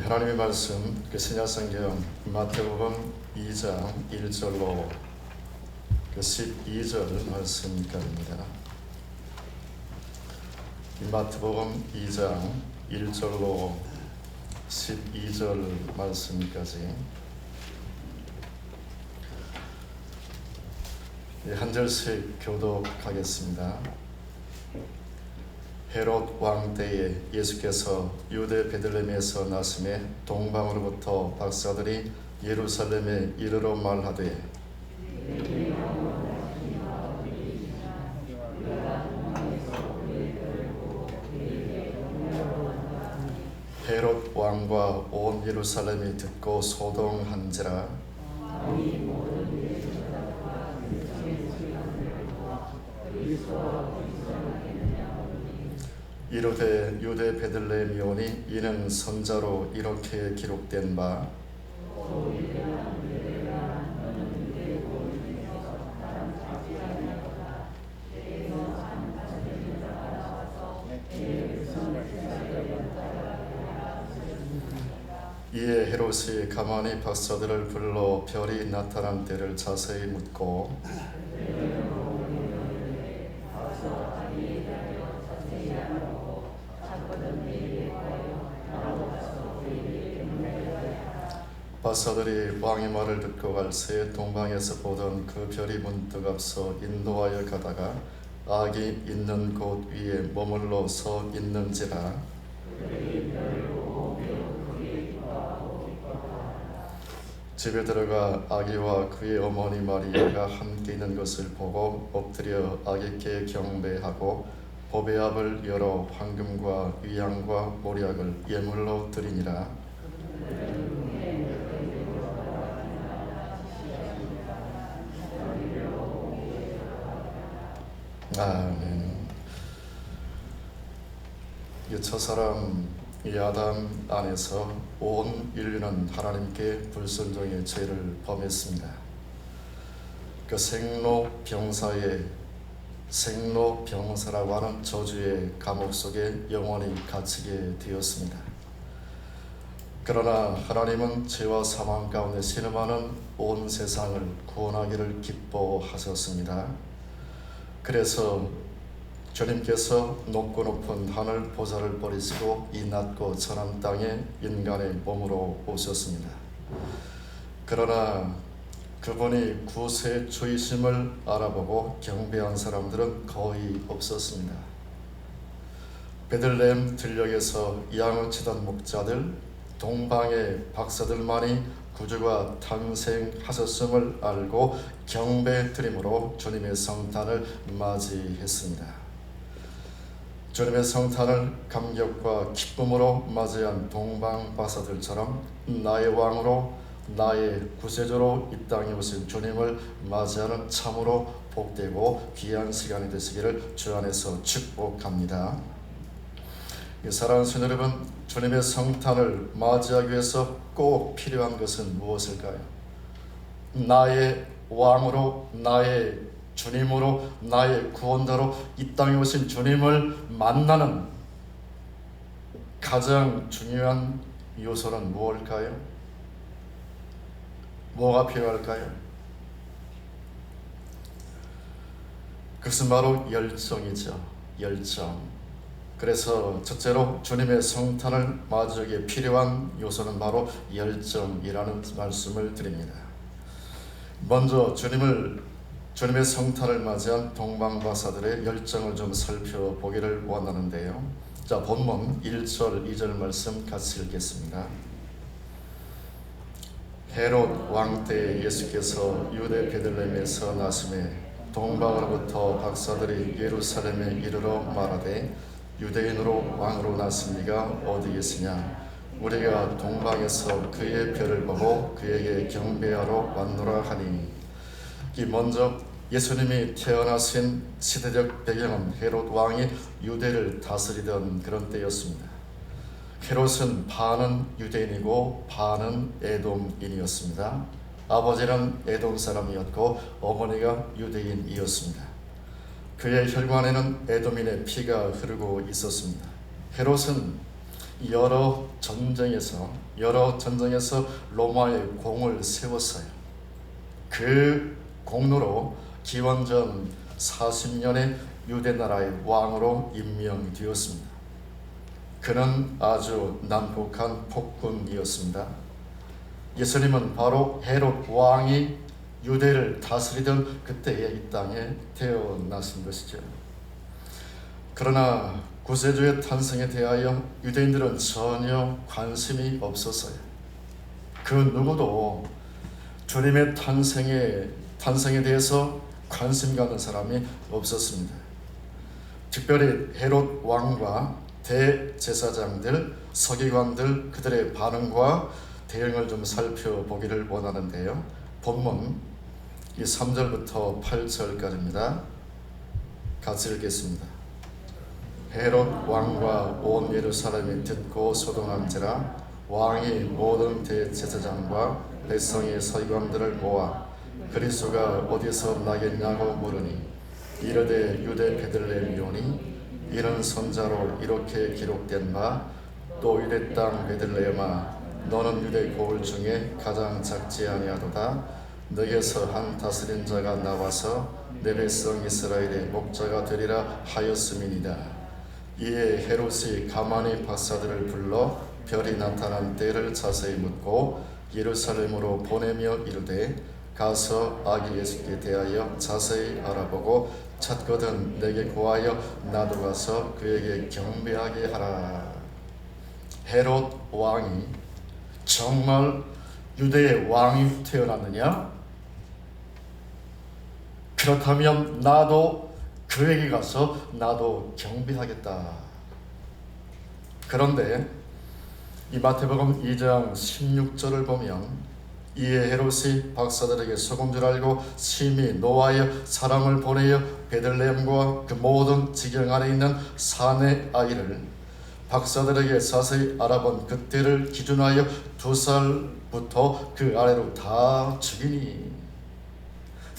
하나님의 말씀 신약성경 마태복음 2장 1절로 12절 말씀까지입니다. 마태복음 2장 1절로 12절 말씀까지 한 절씩 교독하겠습니다. 헤롯 왕 때에 예수께서 유대 베들레헴에서 나심에 동방으로부터 박사들이 예루살렘에 이르러 말하되 헤롯 왕과 온 예루살렘이 듣고 소동한지라. 이르되 유대 베들레헴이오니 이는 선자로 이렇게 기록된 바 이에 헤롯이 가만히 박사들을 불러 별이 나타난 때를 자세히 묻고 박사들이 왕의 말을 듣고 갈새 동방에서 보던 그 별이 문득 앞서 인도하여 가다가 악이 있는 곳 위에 머물러 서 있는지라. 집에 들어가 아기와 그의 어머니 마리아가 함께 있는 것을 보고 엎드려 아기께 경배하고 보배압을 열어 황금과 위향과 모략을 예물로 드리니라. 아멘. 첫사람 이 아담 안에서 온 인류는 하나님께 불순종의 죄를 범했습니다. 그 생로병사라고 하는 저주의 감옥 속에 영원히 갇히게 되었습니다. 그러나 하나님은 죄와 사망 가운데 신음하는 온 세상을 구원하기를 기뻐하셨습니다. 그래서 주님께서 높고 높은 하늘 보좌를 버리시고 이 낮고 천한 땅에 인간의 몸으로 오셨습니다. 그러나 그분이 구세 주이심을 알아보고 경배한 사람들은 거의 없었습니다. 베들레헴 들녘에서 양을 치던 목자들, 동방의 박사들만이 구주가 탄생하셨음을 알고 경배드림으로 주님의 성탄을 맞이했습니다. 주님의 성탄을 감격과 기쁨으로 맞이한 동방 박사들처럼 나의 왕으로 나의 구세주로 이 땅에 오신 주님을 맞이하는 참으로 복되고 귀한 시간이 되시기를 주 안에서 축복합니다. 사랑하는 성도 여러분, 주님의 성탄을 맞이하기 위해서 꼭 필요한 것은 무엇일까요? 나의 왕으로, 나의 주님으로, 나의 구원자로 이 땅에 오신 주님을 만나는 가장 중요한 요소는 무엇일까요? 뭐가 필요할까요? 그것은 바로 열정이죠. 열정. 그래서 첫째로 주님의 성탄을 맞이하기에 필요한 요소는 바로 열정이라는 말씀을 드립니다. 먼저 주님의 성탄을 맞이한 동방박사들의 열정을 좀 살펴보기를 원하는데요. 자, 본문 1절 2절 말씀 같이 읽겠습니다. 헤롯 왕 때 예수께서 유대 베들레헴에서 나심에 동방으로부터 박사들이 예루살렘에 이르러 말하되 유대인으로 왕으로 나신 이가 어디 계시냐? 우리가 동방에서 그의 별을 보고 그에게 경배하러 왔노라 하니. 먼저 예수님이 태어나신 시대적 배경은 헤롯 왕이 유대를 다스리던 그런 때였습니다. 헤롯은 반은 유대인이고 반은 에돔인이었습니다. 아버지는 에돔 사람이었고 어머니가 유대인이었습니다. 그의 혈관에는 에돔인의 피가 흐르고 있었습니다. 헤롯은 여러 전쟁에서 로마의 공을 세웠어요. 그 공로로 기원전 40년에 유대 나라의 왕으로 임명되었습니다. 그는 아주 난폭한 폭군이었습니다. 예수님은 바로 헤롯 왕이 유대를 다스리던 그때에 이 땅에 태어나신 것이죠. 그러나 구세주의 탄생에 대하여 유대인들은 전혀 관심이 없었어요. 그 누구도 주님의 탄생에 대해서 관심 갖는 사람이 없었습니다. 특별히 헤롯 왕과 대제사장들, 서기관들 그들의 반응과 대응을 좀 살펴보기를 원하는데요. 본문 이 3절부터 8절까지입니다. 같이 읽겠습니다. 헤롯 왕과 온 예루살렘이 듣고 소동한지라 왕이 모든 대제사장과 백성의 서기관들을 모아 그리스도가 어디서 나겠냐고 물으니 이르되 유대 베들레헴이오니 이는 선자로 이렇게 기록된 바 또 유대 땅 베들레헴아 너는 유대 고을 중에 가장 작지 아니하도다 너에게서 한 다스린 자가 나와서 내 백성 이스라엘의 목자가 되리라 하였음이니이다. 이에 헤롯이 가만히 박사들을 불러 별이 나타난 때를 자세히 묻고 예루살렘으로 보내며 이르되 가서 아기 예수께 대하여 자세히 알아보고 찾거든 내게 구하여 나도 가서 그에게 경배하게 하라. 헤롯 왕이 정말 유대의 왕이 태어났느냐? 그렇다면 나도 그에게 가서 나도 경배하겠다. 그런데 이 마태복음 2장 16절을 보면 이에 헤롯이 박사들에게 속은 줄 알고 심히 노하여 사람을 보내어 베들레헴과 그 모든 지경 안에 있는 산의 아이를 박사들에게 자세히 알아본 그때를 기준하여 2살부터 그 아래로 다 죽이니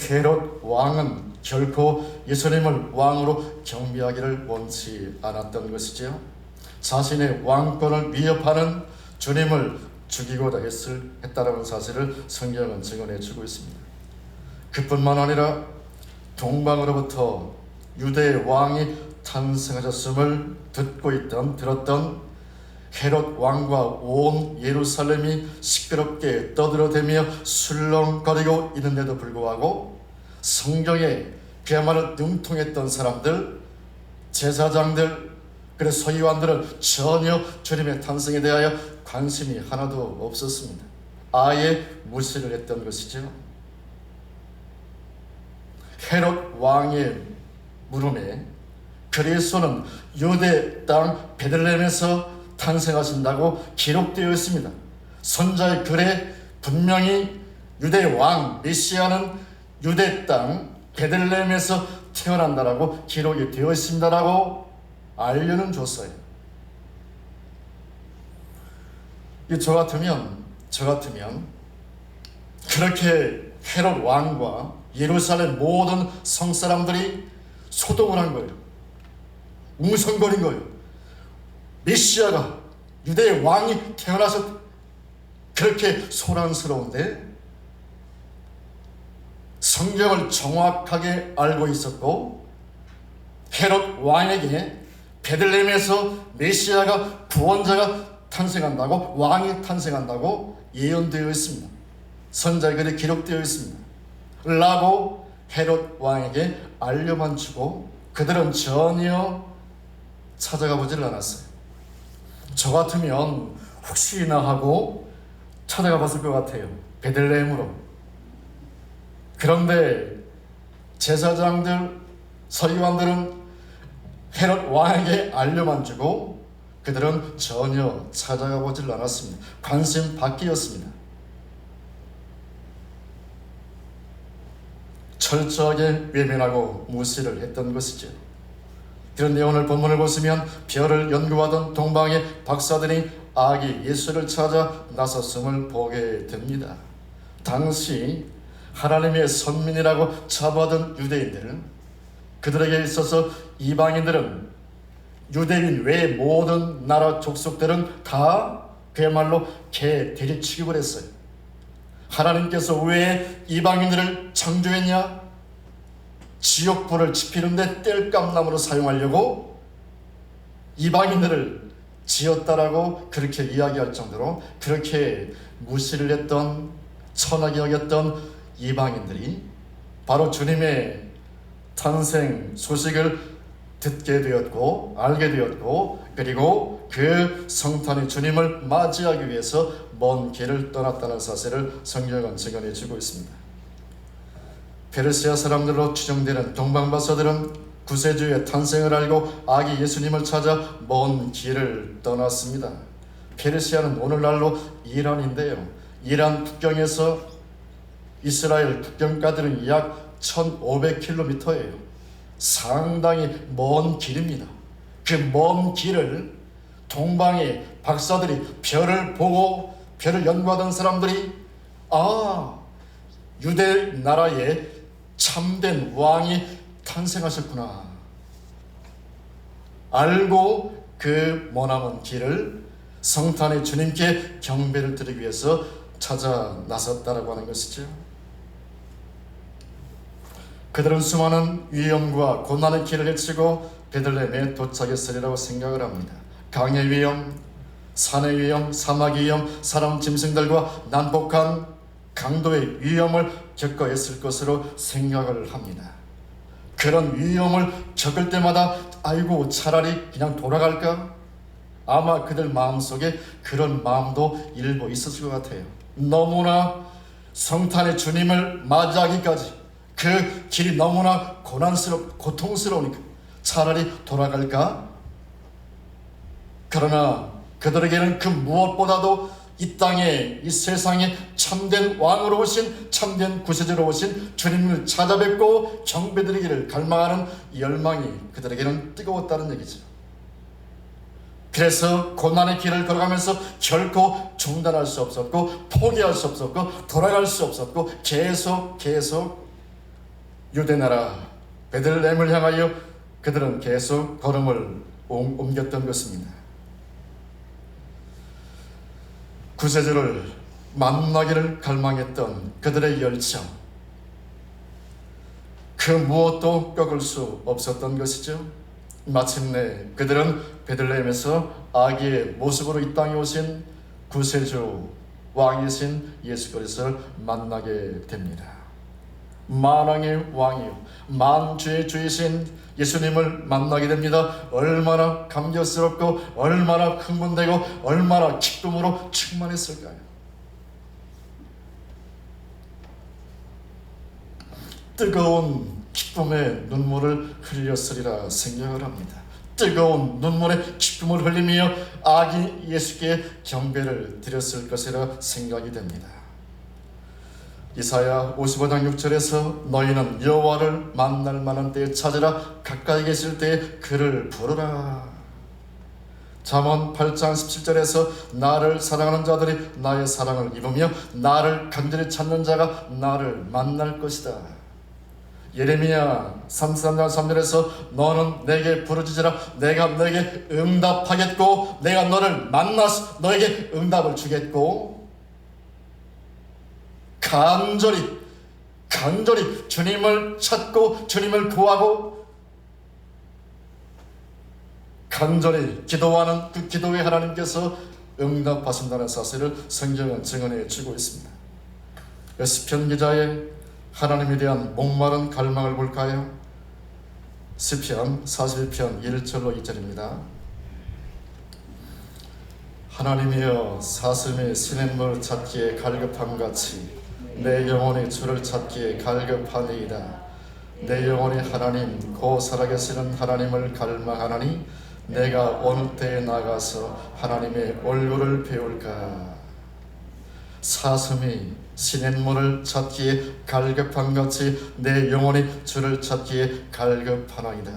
헤롯 왕은 결코 예수님을 왕으로 경배하기를 원치 않았던 것이지요. 자신의 왕권을 위협하는 주님을 죽이고자 했다라는 사실을 성경은 증언해 주고 있습니다. 그뿐만 아니라 동방으로부터 유대의 왕이 탄생하셨음을 들었던 헤롯 왕과 온 예루살렘이 시끄럽게 떠들어대며 술렁거리고 있는데도 불구하고 성경에 그야말로 능통했던 사람들, 제사장들, 그래서 서기관들은 전혀 주님의 탄생에 대하여 관심이 하나도 없었습니다. 아예 무시를 했던 것이죠. 헤롯 왕의 물음에 그리스도는 유대 땅 베들레헴에서 탄생하신다고 기록되어 있습니다. 선자의 글에 분명히 유대 왕 메시아는 유대 땅 베들레헴에서 태어난다라고 기록이 되어 있습니다라고 알려는 줬어요. 저 같으면 그렇게 헤롯 왕과 예루살렘 모든 성사람들이 소동을 한 거예요. 웅성거린 거예요. 메시아가 유대의 왕이 태어나서 그렇게 소란스러운데 성경을 정확하게 알고 있었고 헤롯 왕에게 베들레헴에서 메시아가 구원자가 탄생한다고 왕이 탄생한다고 예언되어 있습니다. 선자의 글에 기록되어 있습니다. 라고 헤롯 왕에게 알려만 주고 그들은 전혀 찾아가 보지를 않았어요. 저 같으면 혹시나 하고 찾아가 봤을 것 같아요. 베들레헴으로. 그런데 제사장들, 서기관들은 헤롯 왕에게 알려만 주고 그들은 전혀 찾아가 보지를 않았습니다. 관심 밖이었습니다. 철저하게 외면하고 무시를 했던 것이죠. 그런데 오늘 본문을 보시면 별을 연구하던 동방의 박사들이 아기 예수를 찾아 나섰음을 보게 됩니다. 당시 하나님의 선민이라고 잡아던 유대인들, 그들에게 있어서 이방인들은 유대인 외 모든 나라 족속들은 다 그야말로 개대리 취급을 했어요. 하나님께서 왜 이방인들을 창조했냐? 지옥불을 지피는데 땔감나무로 사용하려고 이방인들을 지었다라고 그렇게 이야기할 정도로 그렇게 무시를 했던, 천하게 여겼던 이방인들이 바로 주님의 탄생 소식을 듣게 되었고 알게 되었고, 그리고 그 성탄의 주님을 맞이하기 위해서 먼 길을 떠났다는 사실을 성경은 증언해 주고 있습니다. 페르시아 사람들로 추정되는 동방바사들은 구세주의 탄생을 알고 아기 예수님을 찾아 먼 길을 떠났습니다. 페르시아는 오늘날로 이란인데요, 이란 국경에서 이스라엘 국경까지는 약 1500km예요. 상당히 먼 길입니다. 그 먼 길을 동방의 박사들이 별을 보고 별을 연구하던 사람들이 유대 나라에 참된 왕이 탄생하셨구나 알고 그 머나먼 길을 성탄의 주님께 경배를 드리기 위해서 찾아 나섰다라고 하는 것이죠. 그들은 수많은 위험과 고난의 길을 헤치고 베들레헴에 도착했으리라고 생각을 합니다. 강의 위험, 산의 위험, 사막의 위험, 사람 짐승들과 난폭한 강도의 위험을 겪어야 했을 것으로 생각을 합니다. 그런 위험을 겪을 때마다 아이고 차라리 그냥 돌아갈까? 아마 그들 마음속에 그런 마음도 일부 있었을 것 같아요. 너무나 성탄의 주님을 맞이하기까지 그 길이 너무나 고통스러우니까 차라리 돌아갈까? 그러나 그들에게는 그 무엇보다도 이 땅에, 이 세상에 참된 왕으로 오신, 참된 구세주로 오신 주님을 찾아뵙고 경배드리기를 갈망하는 열망이 그들에게는 뜨거웠다는 얘기죠. 그래서 고난의 길을 걸어가면서 결코 중단할 수 없었고, 포기할 수 없었고, 돌아갈 수 없었고, 계속 유대나라 베들레헴을 향하여 그들은 계속 걸음을 옮겼던 것입니다. 구세주를 만나기를 갈망했던 그들의 열정, 그 무엇도 꺾을 수 없었던 것이죠. 마침내 그들은 베들레헴에서 아기의 모습으로 이 땅에 오신 구세주 왕이신 예수 그리스도를 만나게 됩니다. 만왕의 왕이요 만주의 주이신 예수님을 만나게 됩니다. 얼마나 감격스럽고 얼마나 흥분되고 얼마나 기쁨으로 충만했을까요? 뜨거운 기쁨의 눈물을 흘렸으리라 생각을 합니다. 뜨거운 눈물의 기쁨을 흘리며 아기 예수께 경배를 드렸을 것이라 생각이 됩니다. 이사야 55장 6절에서 너희는 여호와를 만날 만한 때에 찾으라, 가까이 계실 때에 그를 부르라. 잠언 8장 17절에서 나를 사랑하는 자들이 나의 사랑을 입으며 나를 간절히 찾는 자가 나를 만날 것이다. 예레미야 33장 3절에서 너는 내게 부르짖으라, 내가 너에게 응답하겠고 내가 너를 만나서 너에게 응답을 주겠고, 간절히 주님을 찾고 주님을 구하고 간절히 기도하는 그 기도에 하나님께서 응답하신다는 사실을 성경은 증언해 주고 있습니다. 시편 기자의 하나님에 대한 목마른 갈망을 볼까요? 시편 41편 1절로 2절입니다. 하나님이여 사슴이 시냇물 찾기에 갈급함같이 내 영혼이 주를 찾기에 갈급하니이다. 내 영혼이 하나님 곧 살아계시는 하나님을 갈망하나니 내가 어느 때에 나가서 하나님의 얼굴을 배울까. 사슴이 시냇물을 찾기에 갈급함같이 내 영혼이 주를 찾기에 갈급하나이다.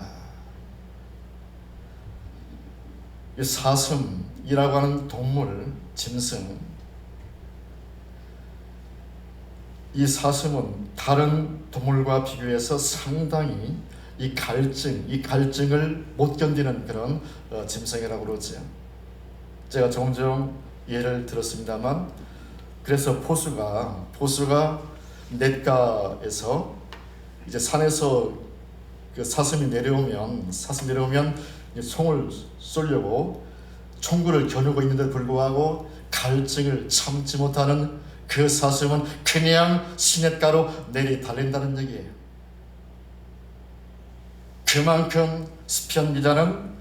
이 사슴이라고 하는 동물, 짐승, 이 사슴은 다른 동물과 비교해서 상당히 이 갈증을 못 견디는 그런 짐승이라고 그러지요. 제가 종종 예를 들었습니다만, 그래서 포수가 냇가에서 이제 산에서 그 사슴이 내려오면 총을 쏘려고 총구를 겨누고 있는데 불구하고 갈증을 참지 못하는 그 사슴은 그냥 시냇가로 내리 달린다는 얘기예요. 그만큼 시편 기자는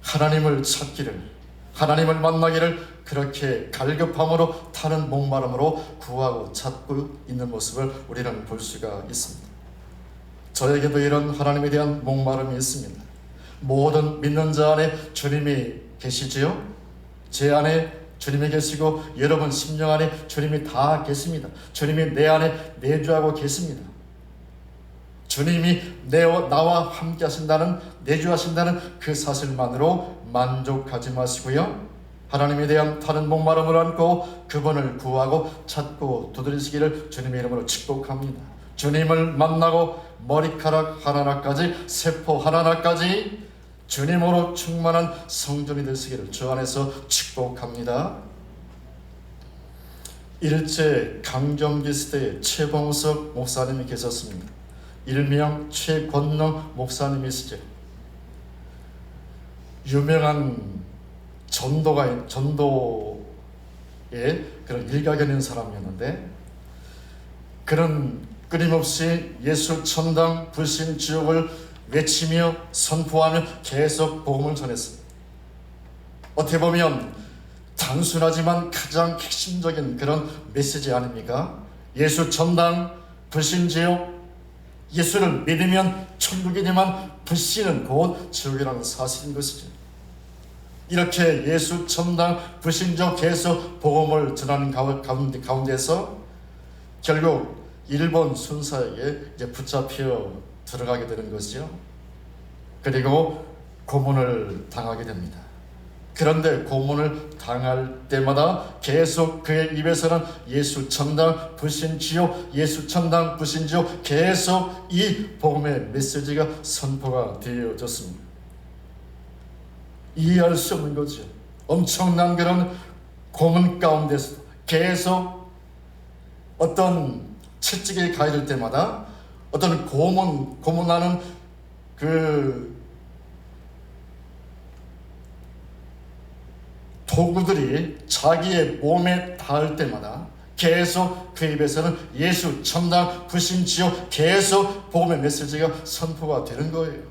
하나님을 찾기를, 하나님을 만나기를 그렇게 갈급함으로 타는 목마름으로 구하고 찾고 있는 모습을 우리는 볼 수가 있습니다. 저에게도 이런 하나님에 대한 목마름이 있습니다. 모든 믿는 자 안에 주님이 계시지요? 제 안에 주님이 계시고 여러분 심령 안에 주님이 다 계십니다. 주님이 내 안에 내주하고 계십니다. 주님이 나와 함께 하신다는, 내주하신다는 그 사실만으로 만족하지 마시고요, 하나님에 대한 타는 목마름을 안고 그분을 구하고 찾고 두드리시기를 주님의 이름으로 축복합니다. 주님을 만나고 머리카락 하나하나까지, 세포 하나하나까지 주님으로 충만한 성전이 되시기를 주 안에서 축복합니다. 일제 강점기 시대에 최봉석 목사님이 계셨습니다. 일명 최권능 목사님이시죠. 유명한 전도의 그런 일가견 있는 사람이었는데, 그는 끊임없이 예수 천당 불신 지옥을 외치며 선포하며 계속 복음을 전했습니다. 어떻게 보면 단순하지만 가장 핵심적인 그런 메시지 아닙니까? 예수 천당 불신 지옥, 예수를 믿으면 천국이지만 불신은 곧 지옥이라는 사실인 것이죠. 이렇게 예수 천당 불신적 계속 복음을 전하는 가운데서 결국 일본 순사에게 이제 붙잡혀 들어가게 되는 것이죠. 그리고 고문을 당하게 됩니다. 그런데 고문을 당할 때마다 계속 그의 입에서는 예수 천당 불신 지옥, 예수 천당 불신 지옥, 계속 이 복음의 메시지가 선포가 되어졌습니다. 이해할 수 없는 거죠. 엄청난 그런 고문 가운데서 계속 어떤 채찍에 가해질 때마다 어떤 고문하는 그 도구들이 자기의 몸에 닿을 때마다 계속 그 입에서는 예수 천당 불신 지옥, 계속 복음의 메시지가 선포가 되는 거예요.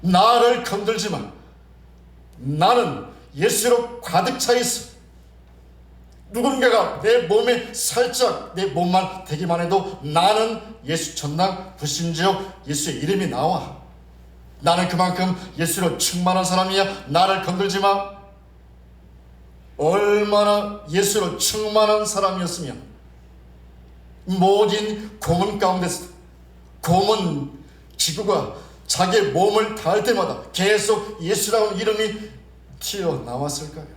나를 건들지 마. 나는 예수로 가득 차 있어. 누군가가 내 몸에 살짝 내 몸만 대기만 해도 나는 예수 천당 불신 지옥, 예수의 이름이 나와. 나는 그만큼 예수로 충만한 사람이야. 나를 건들지 마. 얼마나 예수로 충만한 사람이었으면 모든 고문 가운데서 고문 기구가 자기의 몸을 닿을 때마다 계속 예수라는 이름이 튀어나왔을까요?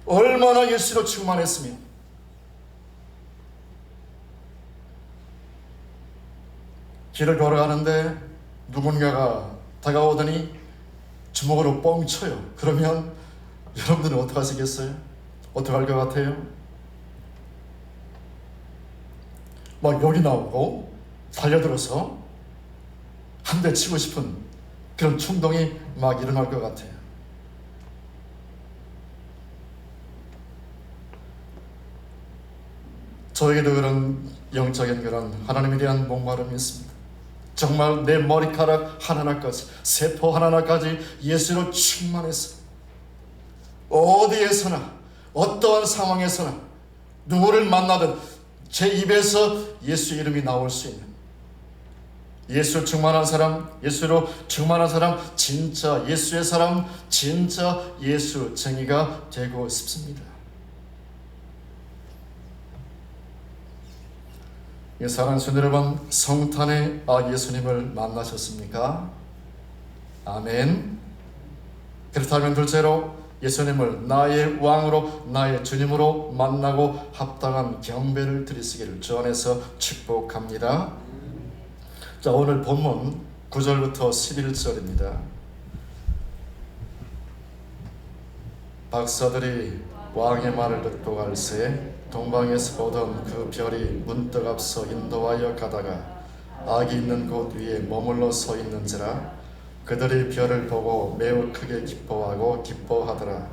얼마나 예수로 충만했으면 길을 걸어가는데 누군가가 다가오더니 주먹으로 뻥 쳐요. 그러면 여러분들은 어떻게 하시겠어요? 어떻게 할 것 같아요? 막 욕이 나오고 달려들어서 한 대 치고 싶은 그런 충동이 막 일어날 것 같아요. 저에게도 그런 영적인 그런 하나님에 대한 목마름이 있습니다. 정말 내 머리카락 하나하나까지, 세포 하나하나까지 예수로 충만해서 어디에서나 어떠한 상황에서나 누구를 만나든 제 입에서 예수 이름이 나올 수 있는, 예수 충만한 사람, 예수로 충만한 사람, 진짜 예수의 사람, 진짜 예수 쟁이가 되고 싶습니다. 사랑하는 성도 여러분, 성탄에 예수님을 만나셨습니까? 아멘. 그렇다면 둘째로 예수님을 나의 왕으로 나의 주님으로 만나고 합당한 경배를 드리시기를 주 안에서 축복합니다. 자, 오늘 본문 9절부터 11절입니다. 박사들이 왕의 말을 듣고 갈새 동방에서 보던 그 별이 문득 앞서 인도하여 가다가 악이 있는 곳 위에 머물러 서 있는지라 그들이 별을 보고 매우 크게 기뻐하고 기뻐하더라.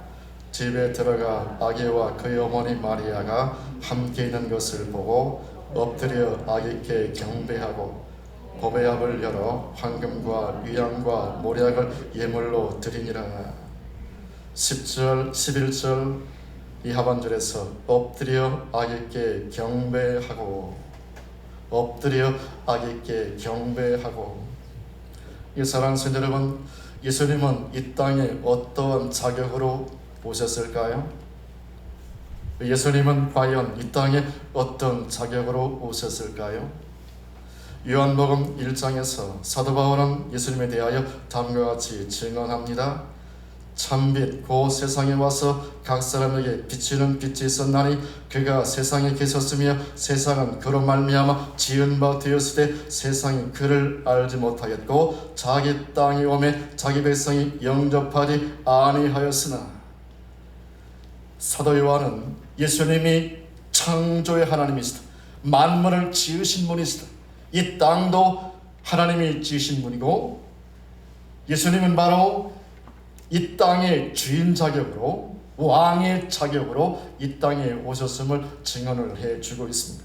집에 들어가 아기와 그의 어머니 마리아가 함께 있는 것을 보고 엎드려 아기께 경배하고 보배압을 열어 황금과 위향과 모략을 예물로 드리니라. 10절 11절 이 하반절에서 엎드려 아기께 경배하고, 엎드려 아기께 경배하고. 이 사랑하는 성도 여러분, 예수님은 이 땅에 어떠한 자격으로 오셨을까요? 예수님은 과연 이 땅에 어떤 자격으로 오셨을까요? 요한복음 1장에서 사도 바울은 예수님에 대하여 다음과 같이 증언합니다. 참빛 곧 세상에 와서 각 사람에게 비치는 빛이 있었나니 그가 세상에 계셨으며 세상은 그로 말미암아 지은 바 되었으되 세상이 그를 알지 못하겠고 자기 땅에 오매 자기 백성이 영접하지 아니하였으나. 사도 요한은 예수님이 창조의 하나님이시다, 만물을 지으신 분이시다, 이 땅도 하나님이 지으신 분이고 예수님은 바로 이 땅의 주인 자격으로, 왕의 자격으로 이 땅에 오셨음을 증언을 해주고 있습니다.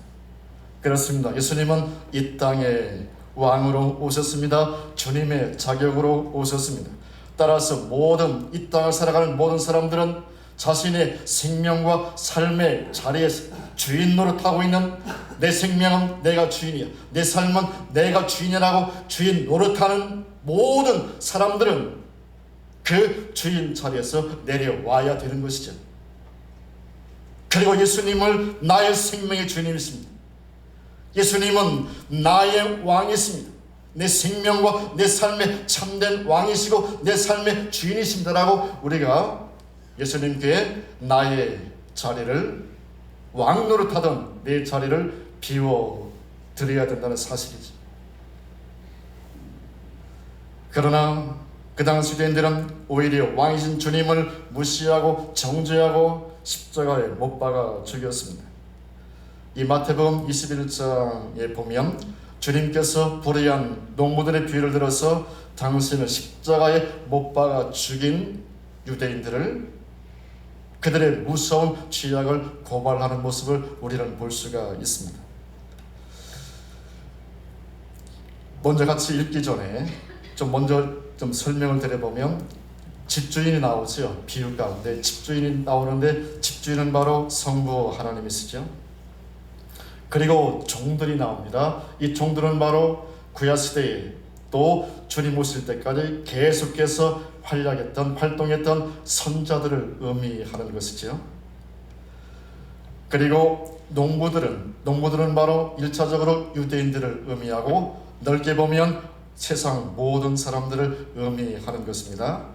그렇습니다. 예수님은 이 땅에 왕으로 오셨습니다. 주님의 자격으로 오셨습니다. 따라서 모든 이 땅을 살아가는 모든 사람들은 자신의 생명과 삶의 자리에서 주인 노릇하고 있는, 내 생명은 내가 주인이야, 내 삶은 내가 주인이라고 주인 노릇하는 모든 사람들은 그 주인 자리에서 내려와야 되는 것이죠. 그리고 예수님을 나의 생명의 주님이십니다. 예수님은 나의 왕이십니다. 내 생명과 내 삶의 참된 왕이시고 내 삶의 주인이십니다라고 우리가 예수님께 나의 자리를, 왕 노릇하던 내 자리를 비워드려야 된다는 사실이죠. 그러나 그 당시 유대인들은 오히려 왕이신 주님을 무시하고 정죄하고 십자가에 못 박아 죽였습니다. 이 마태복음 21장에 보면 주님께서 불의한 농부들의 비유를 들어서 당신을 십자가에 못 박아 죽인 유대인들을, 그들의 무서운 죄악을 고발하는 모습을 우리는 볼 수가 있습니다. 먼저 같이 읽기 전에 좀 설명을 드려보면, 집주인이 나오죠. 비유 가운데 집주인이 나오는데 집주인은 바로 성부 하나님이시죠. 그리고 종들이 나옵니다. 이 종들은 바로 구약시대에 또 주님 오실 때까지 계속해서 활동했던 선자들을 의미하는 것이죠. 그리고 농부들은 바로 1차적으로 유대인들을 의미하고, 넓게 보면 세상 모든 사람들을 의미하는 것입니다.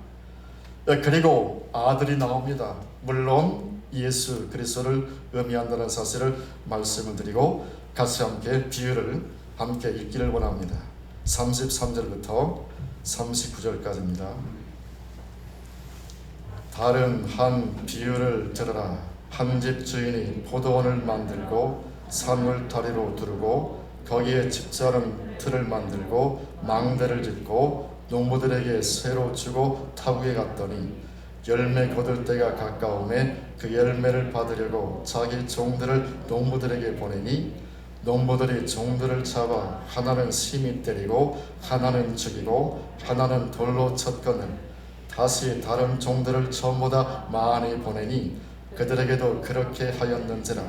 그리고 아들이 나옵니다. 물론 예수 그리스도를 의미한다는 사실을 말씀을 드리고 같이 함께 비유를 함께 읽기를 원합니다. 33절부터 39절까지입니다. 다른 한 비유를 들으라. 한 집 주인이 포도원을 만들고 산을 다리로 두르고 거기에 집자른 틀을 만들고 망대를 짓고 농부들에게 새로 주고 타국에 갔더니 열매 거둘 때가 가까움에 그 열매를 받으려고 자기 종들을 농부들에게 보내니 농부들이 종들을 잡아 하나는 심히 때리고 하나는 죽이고 하나는 돌로 쳤거늘 다시 다른 종들을 처음보다 많이 보내니 그들에게도 그렇게 하였는지라.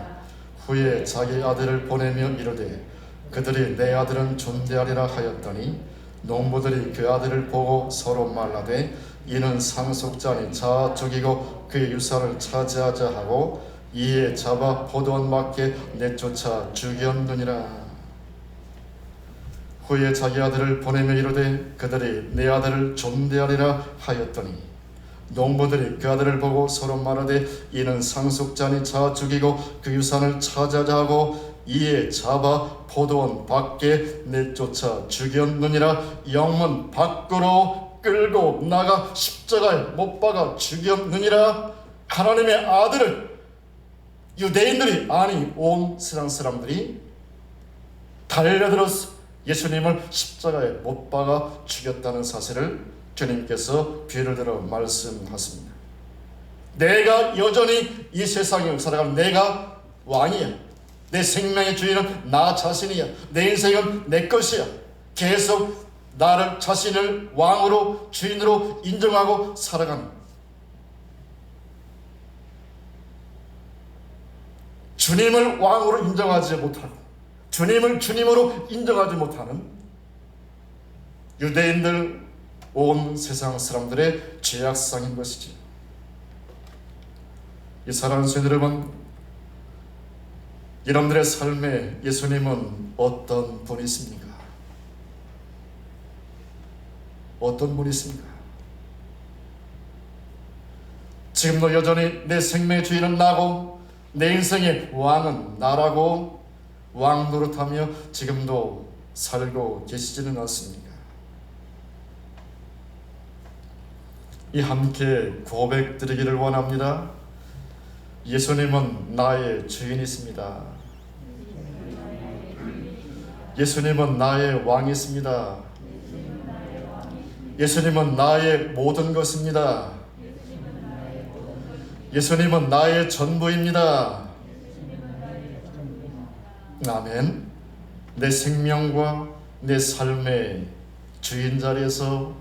후에 자기 아들을 보내며 이르되 그들이 내 아들은 존대하리라 하였더니 농부들이 그 아들을 보고 서로 말라되 이는 상속자니 자 죽이고 그의 유산을 차지하자 하고 이에 잡아 포도원 밖에 내쫓아 죽였느니라. 후에 자기 아들을 보내며 이르되 그들이 내 아들을 존대하리라 하였더니 농부들이 그 아들을 보고 서로 말하되 이는 상속자니 자 죽이고 그 유산을 찾아자 하고 이에 잡아 포도원 밖에 내쫓아 죽였느니라. 영문 밖으로 끌고 나가 십자가에 못 박아 죽였느니라. 하나님의 아들을 유대인들이, 아니 온 세상 사람들이 달려들어서 예수님을 십자가에 못 박아 죽였다는 사실을 주님께서 비유를 들어 말씀하십니다. 내가 여전히 이 세상을 살아가는 내가 왕이야. 내 생명의 주인은 나 자신이야. 내 인생은 내 것이야. 계속 나를 자신을 왕으로 주인으로 인정하고 살아가는, 주님을 왕으로 인정하지 못하고 주님을 주님으로 인정하지 못하는 유대인들, 온 세상 사람들의 죄악상인 것이지. 이 사랑하는 성도 여러분, 여러분들의 삶에 예수님은 어떤 분이십니까? 어떤 분이십니까? 지금도 여전히 내 생명의 주인은 나고 내 인생의 왕은 나라고 왕 노릇하며 지금도 살고 계시지는 않습니까? 이 함께 고백드리기를 원합니다. 예수님은 나의 주인이십니다. 예수님은 나의 왕이십니다. 예수님은 나의 모든 것입니다. 예수님은 나의 전부입니다. 아멘. 내 생명과 내 삶의 주인 자리에서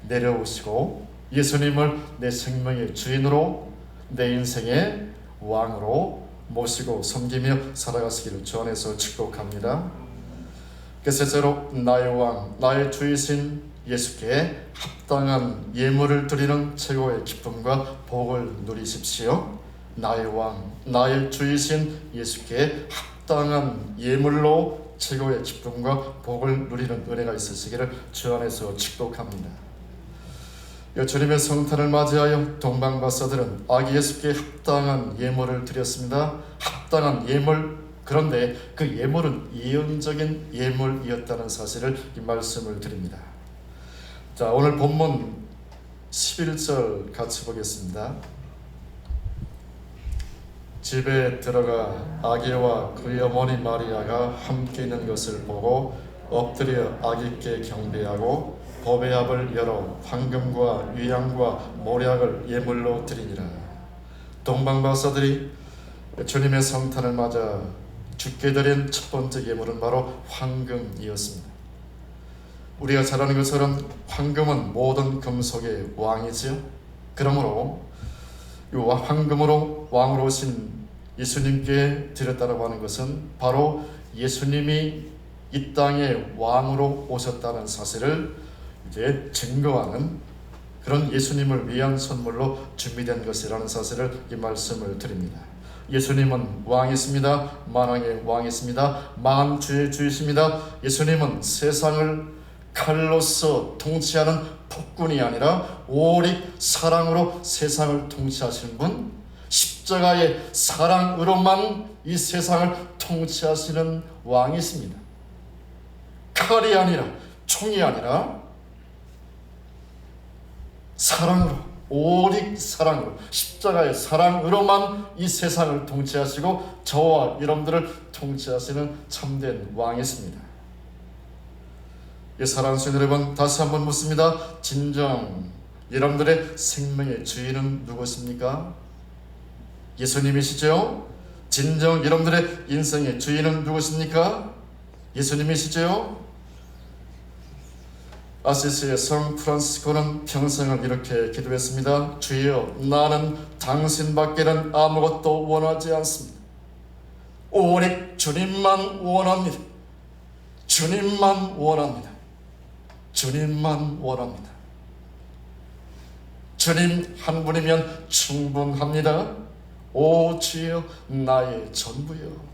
내려오시고 예수님을 내 생명의 주인으로, 내 인생의 왕으로 모시고 섬기며 살아가시기를 주 안에서 축복합니다. 셋째로, 나의 왕, 나의 주이신 예수께 합당한 예물을 드리는 최고의 기쁨과 복을 누리십시오. 나의 왕, 나의 주이신 예수께 합당한 예물로 최고의 기쁨과 복을 누리는 은혜가 있으시기를 주 안에서 축복합니다. 주님의 성탄을 맞이하여 동방박사들은 아기 예수께 합당한 예물을 드렸습니다. 합당한 예물, 그런데 그 예물은 예언적인 예물이었다는 사실을 이 말씀을 드립니다. 자, 오늘 본문 11절 같이 보겠습니다. 집에 들어가 아기와 그의 어머니 마리아가 함께 있는 것을 보고 엎드려 아기께 경배하고 보배압을 열어 황금과 유향과 모략을 예물로 드리니라. 동방박사들이 주님의 성탄을 맞아 주께 드린 첫 번째 예물은 바로 황금이었습니다. 우리가 잘 아는 것처럼 황금은 모든 금속의 왕이지요. 그러므로 이 황금으로 왕으로 오신 예수님께 드렸다고 하는 것은 바로 예수님이 이 땅에 왕으로 오셨다는 사실을 이제 증거하는 그런 예수님을 위한 선물로 준비된 것이라는 사실을 이 말씀을 드립니다. 예수님은 왕이십니다. 만왕의 왕이십니다. 만주의 주이십니다. 예수님은 세상을 칼로서 통치하는 폭군이 아니라 오직 사랑으로 세상을 통치하시는 분, 십자가의 사랑으로만 이 세상을 통치하시는 왕이십니다. 칼이 아니라, 총이 아니라 사랑으로, 오직 사랑으로, 십자가의 사랑으로만 이 세상을 통치하시고 저와 여러분들을 통치하시는 참된 왕이십니다. 사랑하는 성도 여러분, 다시 한번 묻습니다. 진정 여러분들의 생명의 주인은 누구십니까? 예수님이시죠? 진정 여러분들의 인생의 주인은 누구십니까? 예수님이시죠? 아시시의 성 프란시스코는 평생을 이렇게 기도했습니다. 주여, 나는 당신밖에는 아무것도 원하지 않습니다. 오직 주님만 원합니다. 주님만 원합니다. 주님만 원합니다. 주님 한 분이면 충분합니다. 오 주여, 나의 전부여.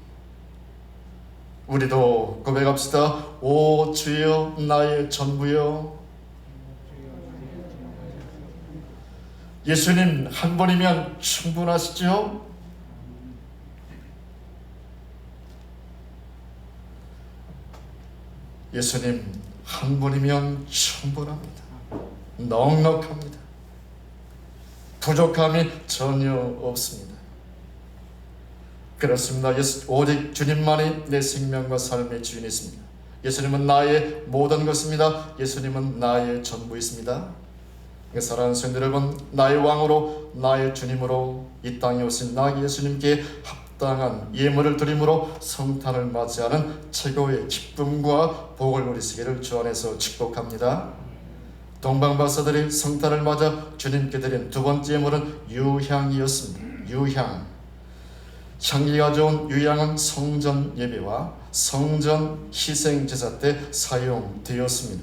우리도 고백합시다. 오 주여, 나의 전부여. 예수님 한 분이면 충분하시죠? 예수님 한 분이면 충분합니다. 넉넉합니다. 부족함이 전혀 없습니다. 그렇습니다. 오직 주님만이 내 생명과 삶의 주인이십니다. 예수님은 나의 모든 것입니다. 예수님은 나의 전부이십니다. 사랑하는 성도 여러분, 나의 왕으로 나의 주님으로 이 땅에 오신 나 예수님께 합당한 예물을 드림으로 성탄을 맞이하는 최고의 기쁨과 복을 누리시기를 주 안에서 축복합니다. 동방박사들이 성탄을 맞아 주님께 드린 두 번째 예물은 유향이었습니다. 유향. 향기가 좋은 유향은 성전 예배와 성전 희생제사 때 사용되었습니다.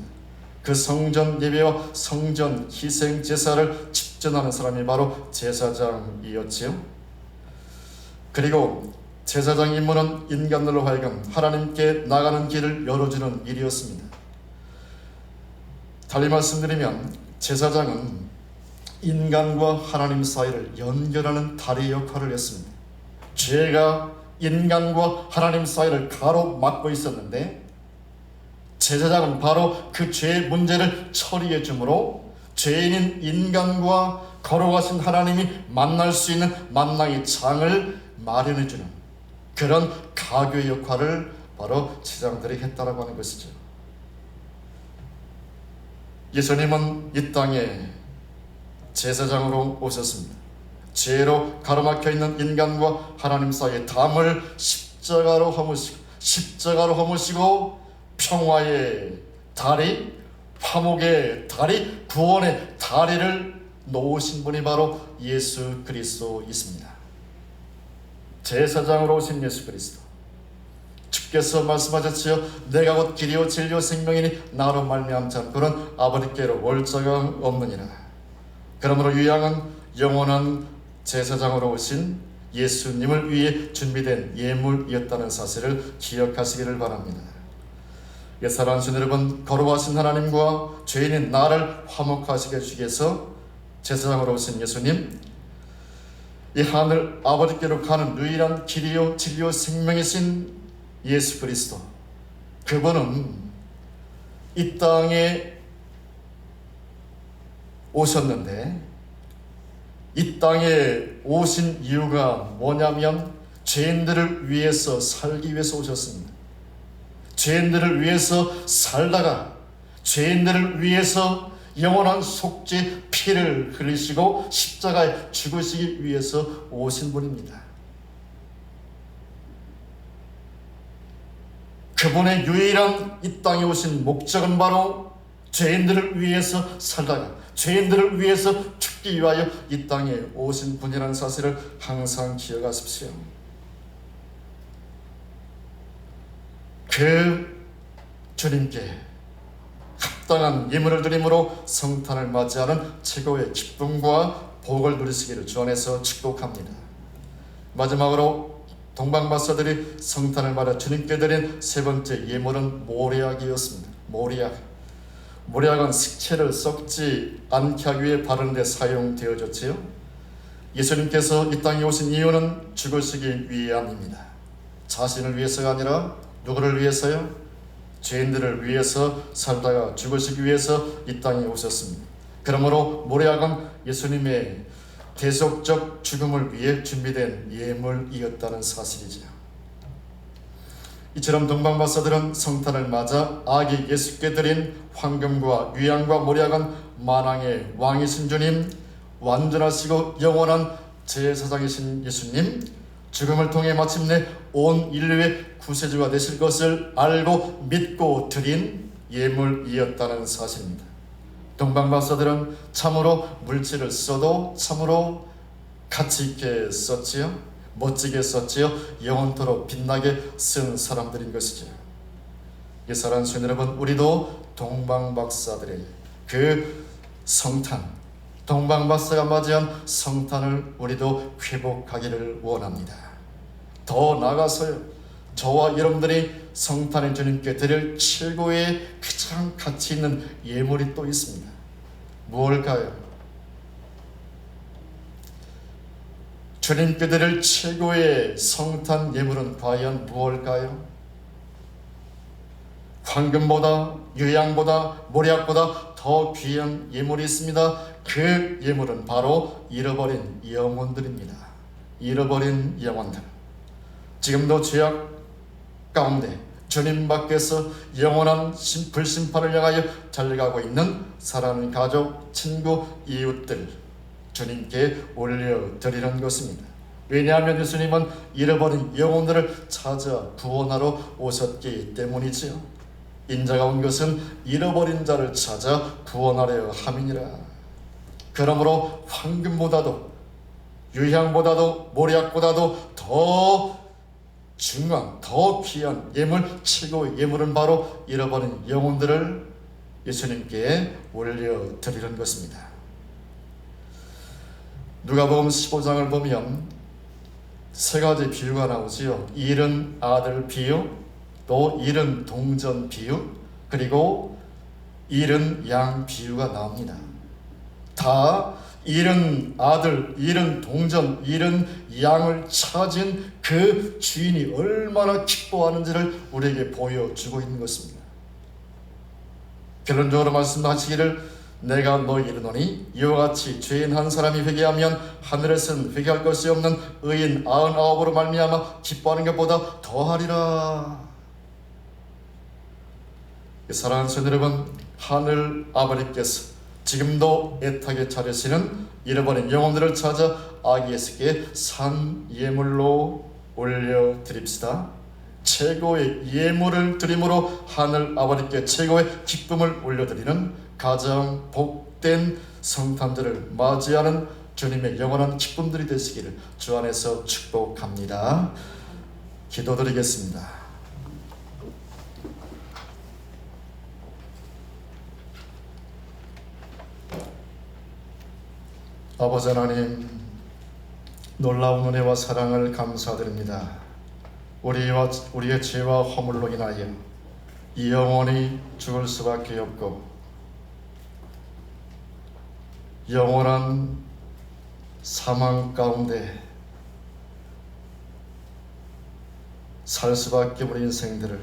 그 성전 예배와 성전 희생제사를 집전하는 사람이 바로 제사장이었지요. 그리고 제사장 임무는 인간들로 하여금 하나님께 나가는 길을 열어주는 일이었습니다. 달리 말씀드리면 제사장은 인간과 하나님 사이를 연결하는 다리 역할을 했습니다. 죄가 인간과 하나님 사이를 가로막고 있었는데 제사장은 바로 그 죄의 문제를 처리해 주므로 죄인인 인간과 거룩하신 하나님이 만날 수 있는 만나의 장을 마련해 주는 그런 가교의 역할을 바로 제사장들이 했다라고 하는 것이죠. 예수님은 이 땅에 제사장으로 오셨습니다. 죄로 가로막혀 있는 인간과 하나님 사이의 담을 십자가로 허무시고 평화의 다리, 화목의 다리, 구원의 다리를 놓으신 분이 바로 예수 그리스도이십니다. 제사장으로 오신 예수 그리스도, 주께서 말씀하셨지요. 내가 곧 길이요 진리요 생명이니 나로 말미암지 않고는 아버지께로 올 자가 없느니라. 그러므로 유향은 영원한 제사장으로 오신 예수님을 위해 준비된 예물이었다는 사실을 기억하시기를 바랍니다. 사랑하는 성도 여러분, 거룩하신 하나님과 죄인인 나를 화목하시게 해주기 위해서 제사장으로 오신 예수님, 이 하늘 아버지께로 가는 유일한 길이요 진리요 생명이신 예수 그리스도, 그분은 이 땅에 오셨는데 이 땅에 오신 이유가 뭐냐면 죄인들을 위해서 살기 위해서 오셨습니다. 죄인들을 위해서 살다가 죄인들을 위해서 영원한 속죄 피를 흘리시고 십자가에 죽으시기 위해서 오신 분입니다. 그분의 유일한 이 땅에 오신 목적은 바로 죄인들을 위해서 살다가 죄인들을 위해서 죽기 위하여 이 땅에 오신 분이라는 사실을 항상 기억하십시오. 그 주님께 합당한 예물을 드림으로 성탄을 맞이하는 최고의 기쁨과 복을 누리시기를 주 안에서 축복합니다. 마지막으로 동방박사들이 성탄을 맞아 주님께 드린 세 번째 예물은 모략이었습니다. 모략은 식체를 썩지 않게 하기 위해 바르는 데 사용되어졌지요. 예수님께서 이 땅에 오신 이유는 죽으시기 위함입니다. 자신을 위해서가 아니라 누구를 위해서요? 죄인들을 위해서 살다가 죽으시기 위해서 이 땅에 오셨습니다. 그러므로 모략은 예수님의 대속적 죽음을 위해 준비된 예물이었다는 사실이죠. 이처럼 동방박사들은 성탄을 맞아 아기 예수께 드린 황금과 유향과 모략은 만왕의 왕이신 주님, 완전하시고 영원한 제사장이신 예수님, 죽음을 통해 마침내 온 인류의 구세주가 되실 것을 알고 믿고 드린 예물이었다는 사실입니다. 동방박사들은 참으로 물질을 써도 참으로 가치 있게 썼지요. 멋지게 썼지요. 영원토록 빛나게 쓴 사람들인 것이죠. 사랑하는 성도 여러분, 우리도 동방박사들의 그 성탄, 동방박사가 맞이한 성탄을 우리도 회복하기를 원합니다. 더 나아가서요, 저와 여러분들이 성탄의 주님께 드릴 최고의 가장 가치 있는 예물이 또 있습니다. 무엇일까요? 주님께 드릴 최고의 성탄 예물은 과연 무엇일까요? 황금보다, 유향보다, 모략보다 더 귀한 예물이 있습니다. 그 예물은 바로 잃어버린 영혼들입니다. 잃어버린 영혼들. 지금도 죄악 가운데 주님 밖에서 영원한 불심판을 향하여 달려가고 있는 사랑하는 가족, 친구, 이웃들 주님께 올려드리는 것입니다. 왜냐하면 예수님은 잃어버린 영혼들을 찾아 구원하러 오셨기 때문이지요. 인자가 온 것은 잃어버린 자를 찾아 구원하려 함이니라. 그러므로 황금보다도 유향보다도 모략보다도 더 중요한, 더 귀한 예물, 최고의 예물은 바로 잃어버린 영혼들을 예수님께 올려드리는 것입니다. 누가복음 15장을 보면 세 가지 비유가 나오지요. 잃은 아들 비유, 또 잃은 동전 비유, 그리고 잃은 양 비유가 나옵니다. 다 잃은 아들, 잃은 동전, 잃은 양을 찾은 그 주인이 얼마나 기뻐하는지를 우리에게 보여주고 있는 것입니다. 결론적으로 말씀하시기를 내가 너희에게 이르노니 이와 같이 죄인 한 사람이 회개하면 하늘에서는 회개할 것이 없는 의인 99으로 말미암아 기뻐하는 것보다 더하리라. 사랑하는 성도 여러분, 하늘 아버지께서 지금도 애타게 찾으시는 잃어버린 영혼들을 찾아 아기 예수께 산 예물로 올려드립시다. 최고의 예물을 드림으로 하늘 아버지께 최고의 기쁨을 올려드리는 가장 복된 성탄절을 맞이하는 주님의 영원한 기쁨들이 되시기를 주 안에서 축복합니다. 기도드리겠습니다. 아버지 하나님, 놀라운 은혜와 사랑을 감사드립니다. 우리의 죄와 허물로 인하여 이 영혼이 죽을 수밖에 없고 영원한 사망 가운데 살 수밖에 없는 인생들을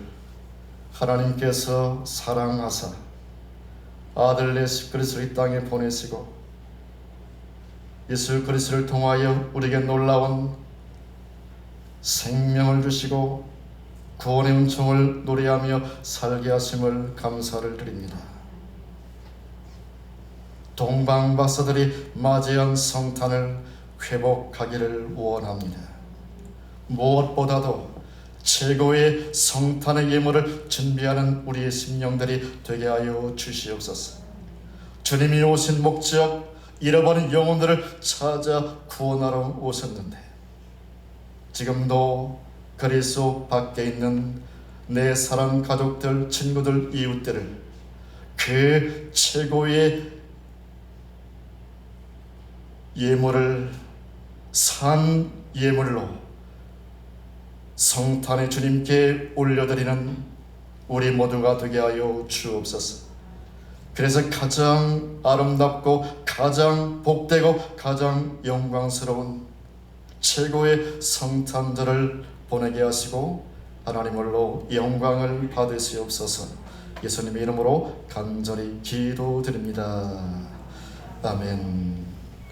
하나님께서 사랑하사 아들 예수 그리스도를 이 땅에 보내시고 예수 그리스도를 통하여 우리에게 놀라운 생명을 주시고 구원의 은총을 노래하며 살게 하심을 감사를 드립니다. 동방박사들이 맞이한 성탄을 회복하기를 원합니다. 무엇보다도 최고의 성탄의 예물을 준비하는 우리의 심령들이 되게 하여 주시옵소서. 주님이 오신 목적, 잃어버린 영혼들을 찾아 구원하러 오셨는데 지금도 그리스도 밖에 있는 내 사랑 가족들, 친구들, 이웃들을 그 최고의 예물을 산 예물로 성탄의 주님께 올려드리는 우리 모두가 되게 하여 주옵소서. 그래서 가장 아름답고 가장 복되고 가장 영광스러운 최고의 성탄절을 보내게 하시고 하나님으로 영광을 받으시옵소서. 예수님의 이름으로 간절히 기도드립니다. 아멘.